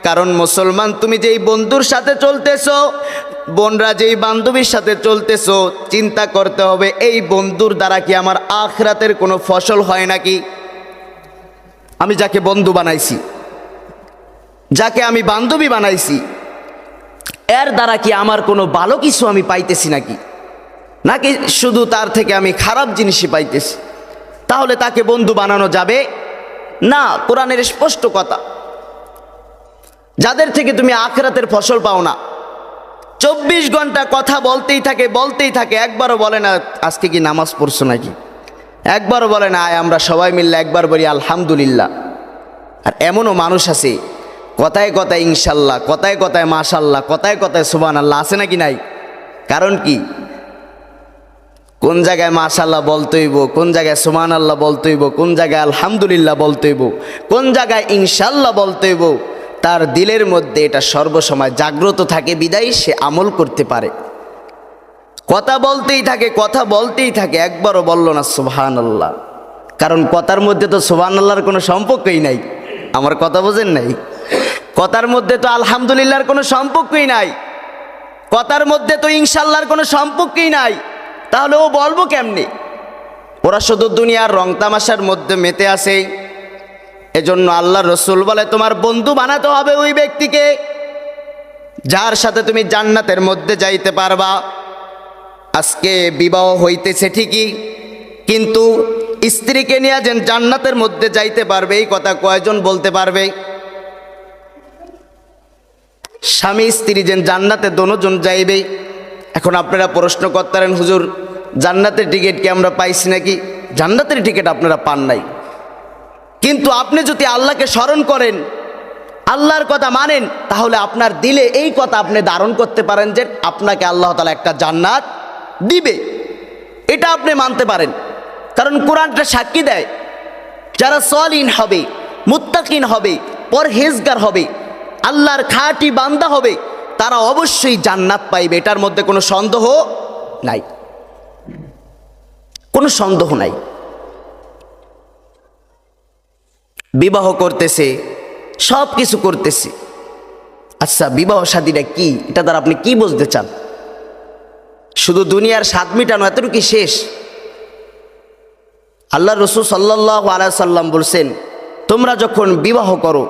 কারণ মুসলমান, তুমি যেই বন্ধুর সাথে চলতেছো, বোনরা যেই বান্ধবীর সাথে চলতেছো, চিন্তা করতে হবে এই বন্ধুর দ্বারা কি আমার আখিরাতের কোনো ফসল হয় নাকি। আমি যাকে বন্ধু বানাইছি, যাকে আমি বান্ধবী বানাইছি, এর দ্বারা কি আমার কোনো ভালো কিছু আমি পাইতেছি নাকি, নাকি শুধু তার থেকে আমি খারাপ জিনিসই পাইতেছি। তাহলে তাকে বন্ধু বানানো যাবে না। কোরআনের স্পষ্ট কথা, যাদের থেকে তুমি আখিরাতের ফসল পাও না, 24 ঘন্টা কথা বলতেই থাকে, একবারও বলে না আজকে কি নামাজ পড়ছো নাকি, একবারও বলে না আয় আমরা সবাই মিললে একবার বলি আলহামদুলিল্লাহ। আর এমনও মানুষ আছে কথায় কথায় ইনশাল্লাহ, কথায় কথায় মাশাল্লাহ, কথায় কথায় সুবহানাল্লাহ, আছে নাকি নাই? কারণ কি, কোন জায়গায় মাশাল্লাহ বলতে হইব, কোন জায়গায় সুবহানাল্লাহ বলতে হইব, কোন জায়গায় আলহামদুলিল্লাহ বলতে হইব, কোন জায়গায় ইনশাল্লাহ বলতে হইব, তার দিলের মধ্যে এটা সর্বসময় জাগ্রত থাকে, বিদায় সে আমল করতে পারে। কথা বলতেই থাকে, একবারও বলল না সুবহানাল্লাহ। কারণ কথার মধ্যে তো সুবহানাল্লাহর কোনো সম্পর্কই নাই। আমার কথা বোঝেন নাই? কথার মধ্যে তো আলহামদুলিল্লাহর কোনো সম্পর্কই নাই, কথার মধ্যে তো ইনশাল্লাহর কোনো সম্পর্কই নাই। তাহলে ও বলবো কেমনি? ওরা শুধু দুনিয়ার রং তামাশার মধ্যে মেতে আছে। এজন্য আল্লাহ রসুল বলে তোমার বন্ধু বানাতে হবে ওই ব্যক্তিকে যার সাথে তুমি জান্নাতের মধ্যে যাইতে পারবা। আজকে বিবাহ হইতেছে ঠিকই, কিন্তু স্ত্রীকে নিয়ে যেন জান্নাতের মধ্যে যাইতে পারবে এই কথা কয়জন বলতে পারবে? স্বামী স্ত্রী যেন জান্নাতে দোনোজন যাইবে। এখন আপনারা প্রশ্ন করতেন, হুজুর জান্নাতের টিকিট কি আমরা পাইছি নাকি? জান্নাতের টিকিট আপনারা পান নাই, কিন্তু আপনি যদি আল্লাহকে স্মরণ করেন, আল্লাহর কথা মানেন, তাহলে আপনার দিলে এই কথা আপনি ধারণ করতে পারেন যে আপনাকে আল্লাহ তাআলা একটা জান্নাত দিবে। এটা আপনি মানতে পারেন, কারণ কোরআনটা সাক্ষী দেয় যারা সলিন হবে, মুত্তাকিন হবে, পরহেজগার হবে, আল্লাহর খাঁটি বান্দা হবে, তারা অবশ্যই জান্নাত পাইবে। এটার মধ্যে কোনো সন্দেহ নাই, কোনো সন্দেহ নাই। বিবাহ করতেছে, সব কিছু করতেছে। আচ্ছা, বিবাহ শাদীটা কি? এটা দ্বারা আপনি কি বুঝতে চান? শুধু দুনিয়ার স্বাদ মিটানো এতটুকু শেষ? আল্লাহ রসুল সাল্লাল্লাহু আলাইহি সাল্লাম বলছেন, তোমরা যখন বিবাহ করো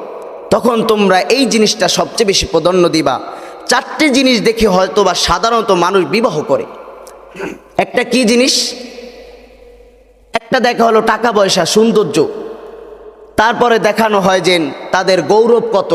তখন তোমরা এই জিনিসটা সবচেয়ে বেশি প্রাধান্য দিবা। 4টে জিনিস দেখে হয়তো বা সাধারণত মানুষ বিবাহ করে। একটা কি জিনিস? একটা দেখা হলো টাকা পয়সা, সৌন্দর্য। তারপরে দেখানো হয় যে তাদের গৌরব কত,